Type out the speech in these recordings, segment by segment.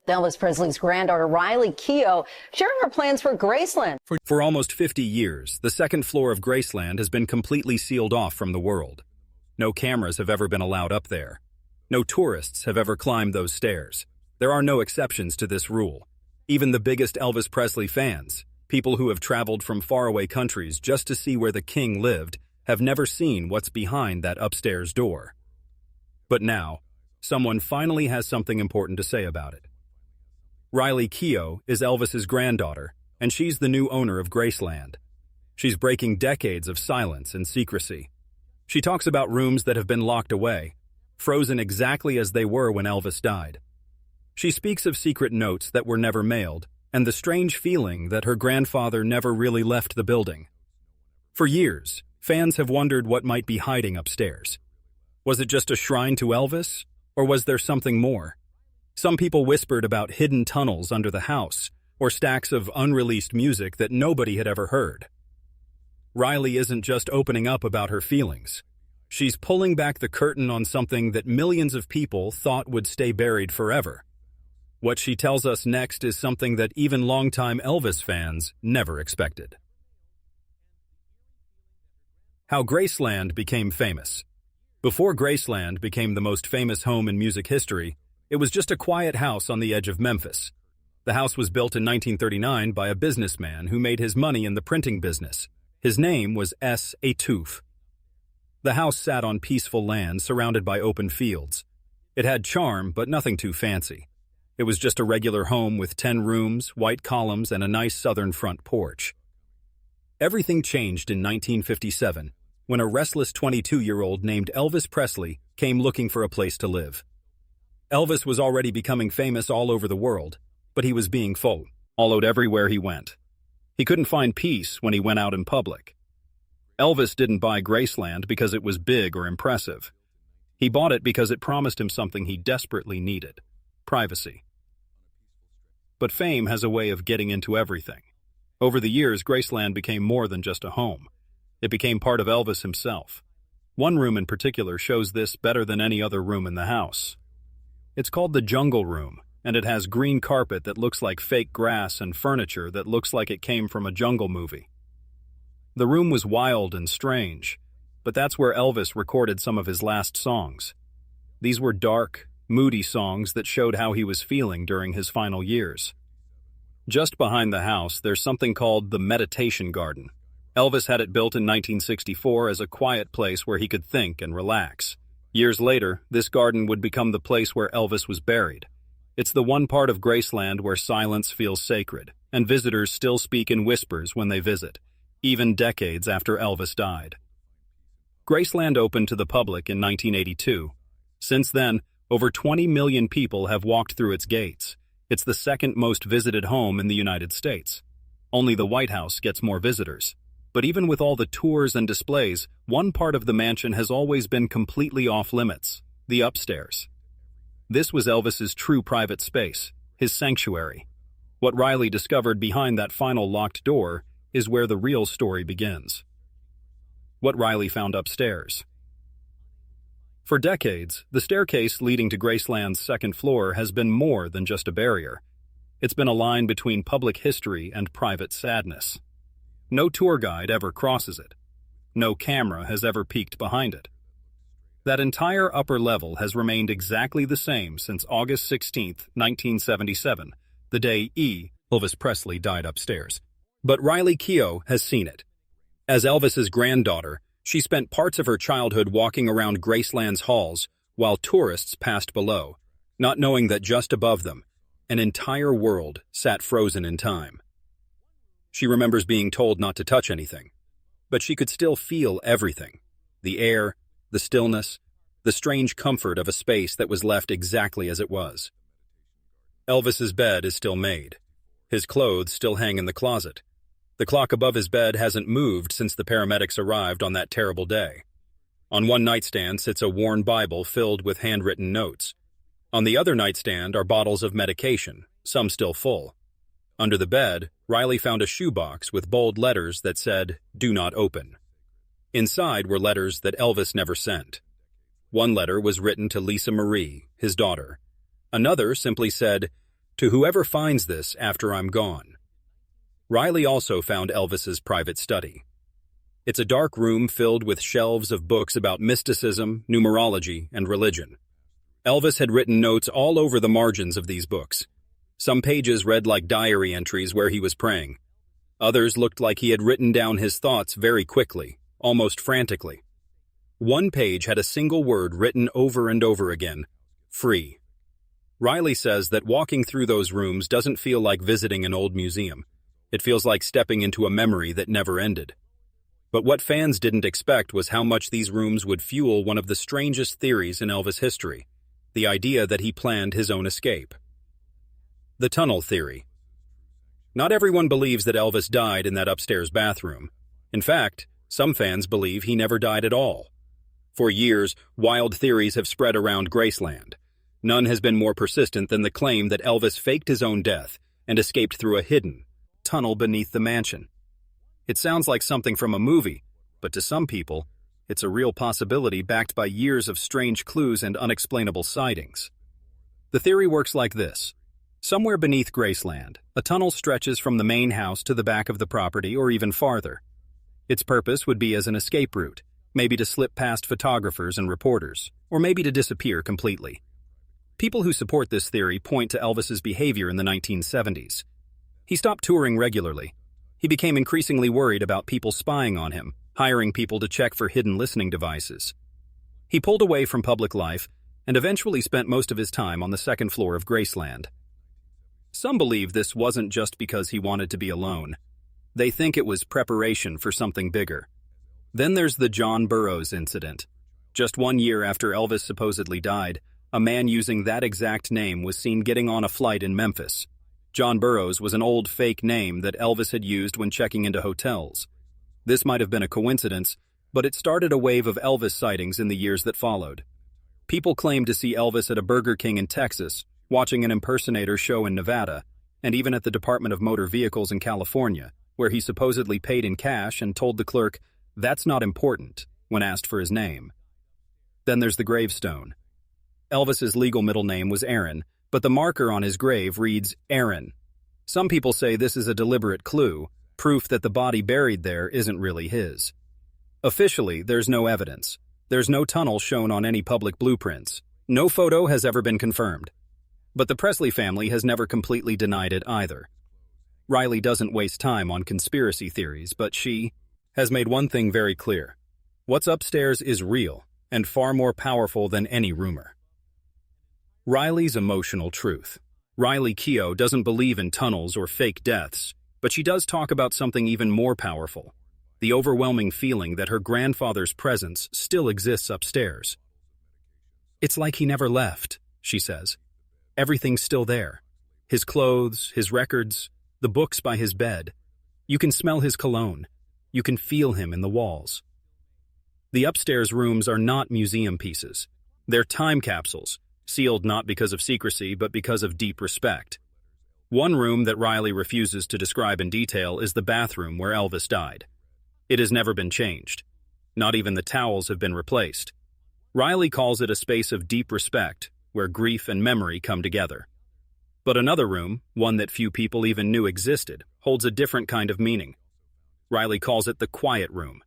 Elvis Presley's granddaughter, Riley Keough, sharing her plans for Graceland. For almost 50 years, the second floor of Graceland has been completely sealed off from the world. No cameras have ever been allowed up there. No tourists have ever climbed those stairs. There are no exceptions to this rule. Even the biggest Elvis Presley fans, people who have traveled from faraway countries just to see where the king lived, have never seen what's behind that upstairs door. But now, someone finally has something important to say about it. Riley Keough is Elvis's granddaughter, and she's the new owner of Graceland. She's breaking decades of silence and secrecy. She talks about rooms that have been locked away, frozen exactly as they were when Elvis died. She speaks of secret notes that were never mailed, and the strange feeling that her grandfather never really left the building. For years, fans have wondered what might be hiding upstairs. Was it just a shrine to Elvis, or was there something more? Some people whispered about hidden tunnels under the house, or stacks of unreleased music that nobody had ever heard. Riley isn't just opening up about her feelings. She's pulling back the curtain on something that millions of people thought would stay buried forever. What she tells us next is something that even longtime Elvis fans never expected. How Graceland became famous. Before Graceland became the most famous home in music history, it was just a quiet house on the edge of Memphis. The house was built in 1939 by a businessman who made his money in the printing business. His name was S. Keough. The house sat on peaceful land surrounded by open fields. It had charm, but nothing too fancy. It was just a regular home with 10 rooms, white columns, and a nice southern front porch. Everything changed in 1957, when a restless 22-year-old named Elvis Presley came looking for a place to live. Elvis was already becoming famous all over the world, but he was being followed everywhere he went. He couldn't find peace when he went out in public. Elvis didn't buy Graceland because it was big or impressive. He bought it because it promised him something he desperately needed: privacy. But fame has a way of getting into everything. Over the years, Graceland became more than just a home. It became part of Elvis himself. One room in particular shows this better than any other room in the house. It's called the Jungle Room, and it has green carpet that looks like fake grass and furniture that looks like it came from a jungle movie. The room was wild and strange, but that's where Elvis recorded some of his last songs. These were dark, moody songs that showed how he was feeling during his final years. Just behind the house, there's something called the Meditation Garden. Elvis had it built in 1964 as a quiet place where he could think and relax. Years later, this garden would become the place where Elvis was buried. It's the one part of Graceland where silence feels sacred, and visitors still speak in whispers when they visit, even decades after Elvis died. Graceland opened to the public in 1982. Since then, over 20 million people have walked through its gates. It's the second most visited home in the United States. Only the White House gets more visitors. But even with all the tours and displays, one part of the mansion has always been completely off-limits: the upstairs. This was Elvis's true private space, his sanctuary. What Riley discovered behind that final locked door is where the real story begins. What Riley found upstairs. For decades, the staircase leading to Graceland's second floor has been more than just a barrier. It's been a line between public history and private sadness. No tour guide ever crosses it. No camera has ever peeked behind it. That entire upper level has remained exactly the same since August 16, 1977, the day Elvis Presley died upstairs. But Riley Keough has seen it. As Elvis's granddaughter, she spent parts of her childhood walking around Graceland's halls while tourists passed below, not knowing that just above them, an entire world sat frozen in time. She remembers being told not to touch anything, but she could still feel everything: the air, the stillness, the strange comfort of a space that was left exactly as it was. Elvis's bed is still made. His clothes still hang in the closet. The clock above his bed hasn't moved since the paramedics arrived on that terrible day. On one nightstand sits a worn Bible filled with handwritten notes. On the other nightstand are bottles of medication, some still full. Under the bed, Riley found a shoebox with bold letters that said, "Do not open." Inside were letters that Elvis never sent. One letter was written to Lisa Marie, his daughter. Another simply said, To whoever finds this after I'm gone. Riley also found Elvis's private study. It's a dark room filled with shelves of books about mysticism, numerology, and religion. Elvis had written notes all over the margins of these books. Some pages read like diary entries where he was praying. Others looked like he had written down his thoughts very quickly, almost frantically. One page had a single word written over and over again: free. Riley says that walking through those rooms doesn't feel like visiting an old museum. It feels like stepping into a memory that never ended. But what fans didn't expect was how much these rooms would fuel one of the strangest theories in Elvis history: the idea that he planned his own escape. The tunnel theory. Not everyone believes that Elvis died in that upstairs bathroom. In fact, some fans believe he never died at all. For years, wild theories have spread around Graceland. None has been more persistent than the claim that Elvis faked his own death and escaped through a hidden tunnel beneath the mansion. It sounds like something from a movie, but to some people, it's a real possibility backed by years of strange clues and unexplainable sightings. The theory works like this. Somewhere beneath Graceland, a tunnel stretches from the main house to the back of the property or even farther. Its purpose would be as an escape route, maybe to slip past photographers and reporters, or maybe to disappear completely. People who support this theory point to Elvis's behavior in the 1970s. He stopped touring regularly. He became increasingly worried about people spying on him, hiring people to check for hidden listening devices. He pulled away from public life and eventually spent most of his time on the second floor of Graceland. Some believe this wasn't just because he wanted to be alone. They think it was preparation for something bigger. Then there's the John Burroughs incident. Just 1 year after Elvis supposedly died, a man using that exact name was seen getting on a flight in Memphis. John Burroughs was an old fake name that Elvis had used when checking into hotels. This might have been a coincidence, but it started a wave of Elvis sightings in the years that followed. People claimed to see Elvis at a Burger King in Texas, watching an impersonator show in Nevada, and even at the Department of Motor Vehicles in California, where he supposedly paid in cash and told the clerk, "That's not important," when asked for his name. Then there's the gravestone. Elvis's legal middle name was Aaron, but the marker on his grave reads Aaron. Some people say this is a deliberate clue, proof that the body buried there isn't really his. Officially, there's no evidence. There's no tunnel shown on any public blueprints. No photo has ever been confirmed. But the Presley family has never completely denied it either. Riley doesn't waste time on conspiracy theories, but she has made one thing very clear. What's upstairs is real and far more powerful than any rumor. Riley's emotional truth. Riley Keough doesn't believe in tunnels or fake deaths, but she does talk about something even more powerful: the overwhelming feeling that her grandfather's presence still exists upstairs. "It's like he never left," she says. "Everything's still there. His clothes, his records, the books by his bed. You can smell his cologne. You can feel him in the walls." The upstairs rooms are not museum pieces. They're time capsules, sealed not because of secrecy but because of deep respect. One room that Riley refuses to describe in detail is the bathroom where Elvis died. It has never been changed. Not even the towels have been replaced. Riley calls it a space of deep respect, where grief and memory come together. But another room, one that few people even knew existed, holds a different kind of meaning. Riley calls it the quiet room.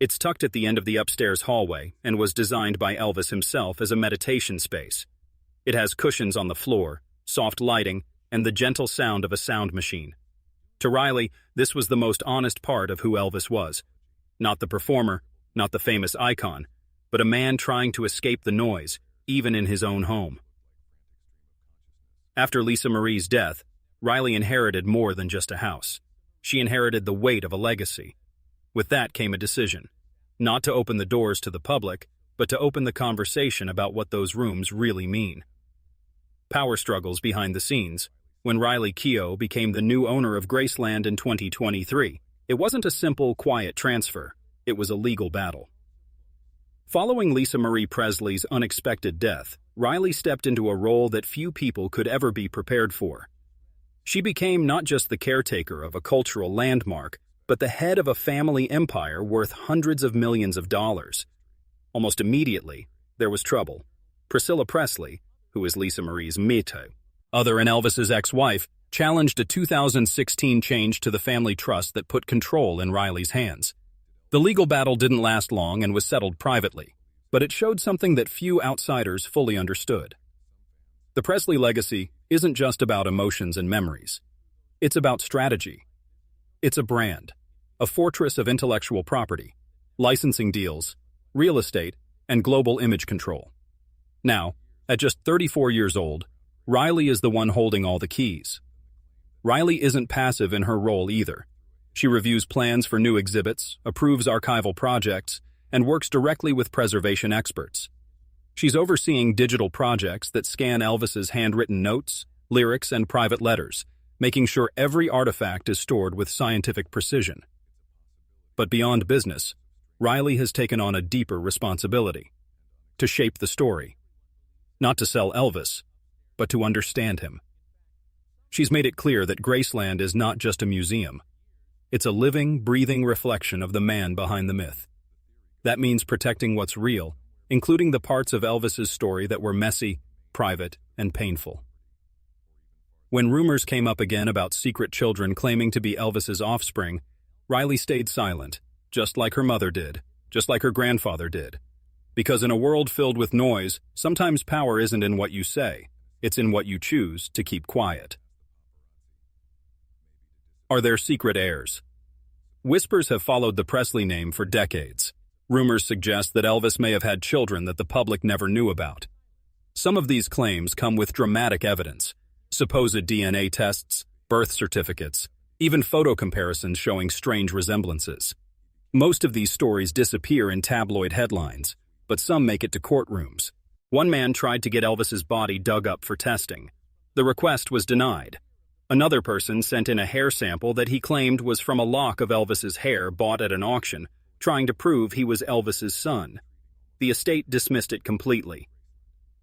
It's tucked at the end of the upstairs hallway and was designed by Elvis himself as a meditation space. It has cushions on the floor, soft lighting, and the gentle sound of a sound machine. To Riley, this was the most honest part of who Elvis was. Not the performer, not the famous icon, but a man trying to escape the noise, even in his own home. After Lisa Marie's death, Riley inherited more than just a house. She inherited the weight of a legacy. With that came a decision, not to open the doors to the public, but to open the conversation about what those rooms really mean. Power struggles behind the scenes. When Riley Keough became the new owner of Graceland in 2023, it wasn't a simple, quiet transfer. It was a legal battle. Following Lisa Marie Presley's unexpected death, Riley stepped into a role that few people could ever be prepared for. She became not just the caretaker of a cultural landmark, but the head of a family empire worth hundreds of millions of dollars. Almost immediately, there was trouble. Priscilla Presley, who is Lisa Marie's mito, Other and Elvis's ex-wife challenged a 2016 change to the family trust that put control in Riley's hands. The legal battle didn't last long and was settled privately, but it showed something that few outsiders fully understood. The Presley legacy isn't just about emotions and memories. It's about strategy. It's a brand, a fortress of intellectual property, licensing deals, real estate, and global image control. Now, at just 34 years old, Riley is the one holding all the keys. Riley isn't passive in her role either. She reviews plans for new exhibits, approves archival projects, and works directly with preservation experts. She's overseeing digital projects that scan Elvis's handwritten notes, lyrics, and private letters, making sure every artifact is stored with scientific precision. But beyond business, Riley has taken on a deeper responsibility: to shape the story. Not to sell Elvis, but to understand him. She's made it clear that Graceland is not just a museum. It's a living, breathing reflection of the man behind the myth. That means protecting what's real, including the parts of Elvis's story that were messy, private, and painful. When rumors came up again about secret children claiming to be Elvis's offspring, Riley stayed silent, just like her mother did, just like her grandfather did. Because in a world filled with noise, sometimes power isn't in what you say, it's in what you choose to keep quiet. Are there secret heirs? Whispers have followed the Presley name for decades. Rumors suggest that Elvis may have had children that the public never knew about. Some of these claims come with dramatic evidence: supposed DNA tests, birth certificates, even photo comparisons showing strange resemblances. Most of these stories disappear in tabloid headlines, but some make it to courtrooms. One man tried to get Elvis's body dug up for testing. The request was denied. Another person sent in a hair sample that he claimed was from a lock of Elvis's hair bought at an auction, trying to prove he was Elvis's son. The estate dismissed it completely.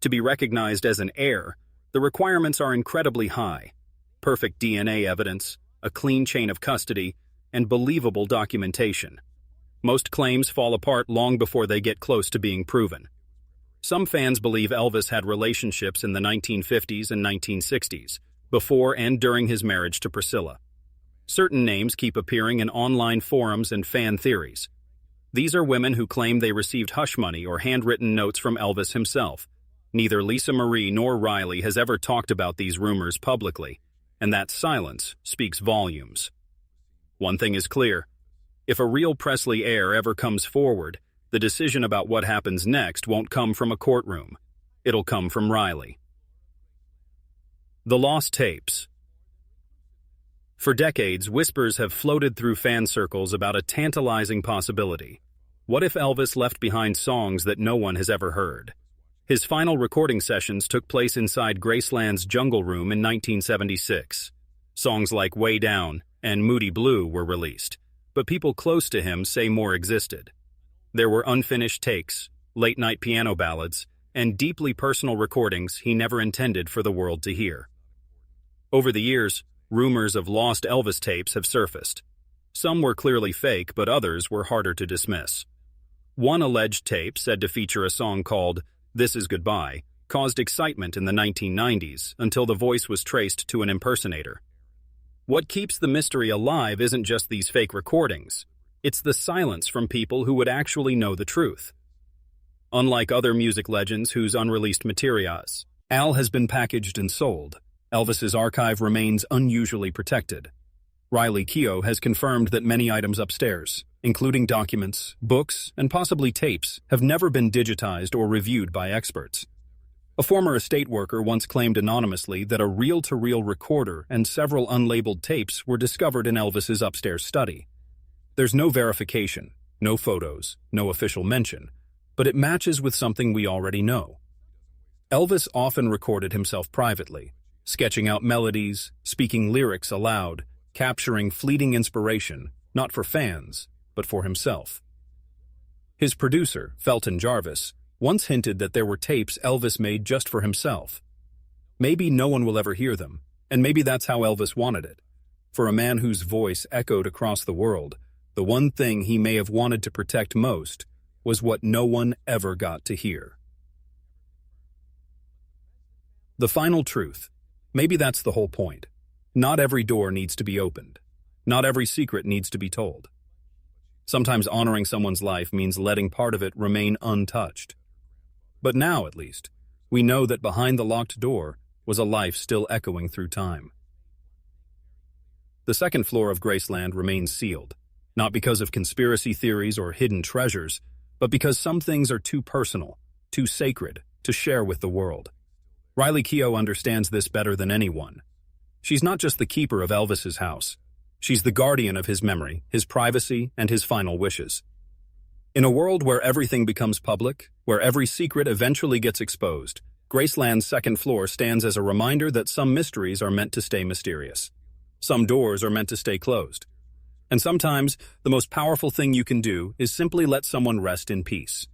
To be recognized as an heir, the requirements are incredibly high: perfect DNA evidence, a clean chain of custody, and believable documentation. Most claims fall apart long before they get close to being proven. Some fans believe Elvis had relationships in the 1950s and 1960s, before and during his marriage to Priscilla. Certain names keep appearing in online forums and fan theories. These are women who claim they received hush money or handwritten notes from Elvis himself. Neither Lisa Marie nor Riley has ever talked about these rumors publicly, and that silence speaks volumes. One thing is clear: if a real Presley heir ever comes forward, the decision about what happens next won't come from a courtroom. It'll come from Riley. The lost tapes. For decades, whispers have floated through fan circles about a tantalizing possibility. What if Elvis left behind songs that no one has ever heard? His final recording sessions took place inside Graceland's Jungle Room in 1976. Songs like Way Down and Moody Blue were released, but people close to him say more existed. There were unfinished takes, late-night piano ballads, and deeply personal recordings he never intended for the world to hear. Over the years, rumors of lost Elvis tapes have surfaced. Some were clearly fake, but others were harder to dismiss. One alleged tape, said to feature a song called "This Is Goodbye," caused excitement in the 1990s until the voice was traced to an impersonator. What keeps the mystery alive isn't just these fake recordings. It's the silence from people who would actually know the truth. Unlike other music legends whose unreleased materials, Al has been packaged and sold. Elvis's archive remains unusually protected. Riley Keough has confirmed that many items upstairs, including documents, books, and possibly tapes, have never been digitized or reviewed by experts. A former estate worker once claimed anonymously that a reel-to-reel recorder and several unlabeled tapes were discovered in Elvis's upstairs study. There's no verification, no photos, no official mention, but it matches with something we already know. Elvis often recorded himself privately, sketching out melodies, speaking lyrics aloud, capturing fleeting inspiration, not for fans, but for himself. His producer, Felton Jarvis, once hinted that there were tapes Elvis made just for himself. Maybe no one will ever hear them, and maybe that's how Elvis wanted it. For a man whose voice echoed across the world, the one thing he may have wanted to protect most was what no one ever got to hear. The final truth. Maybe that's the whole point. Not every door needs to be opened. Not every secret needs to be told. Sometimes honoring someone's life means letting part of it remain untouched. But now, at least, we know that behind the locked door was a life still echoing through time. The second floor of Graceland remains sealed, not because of conspiracy theories or hidden treasures, but because some things are too personal, too sacred, to share with the world. Riley Keough understands this better than anyone. She's not just the keeper of Elvis's house. She's the guardian of his memory, his privacy, and his final wishes. In a world where everything becomes public, where every secret eventually gets exposed, Graceland's second floor stands as a reminder that some mysteries are meant to stay mysterious. Some doors are meant to stay closed. And sometimes, the most powerful thing you can do is simply let someone rest in peace.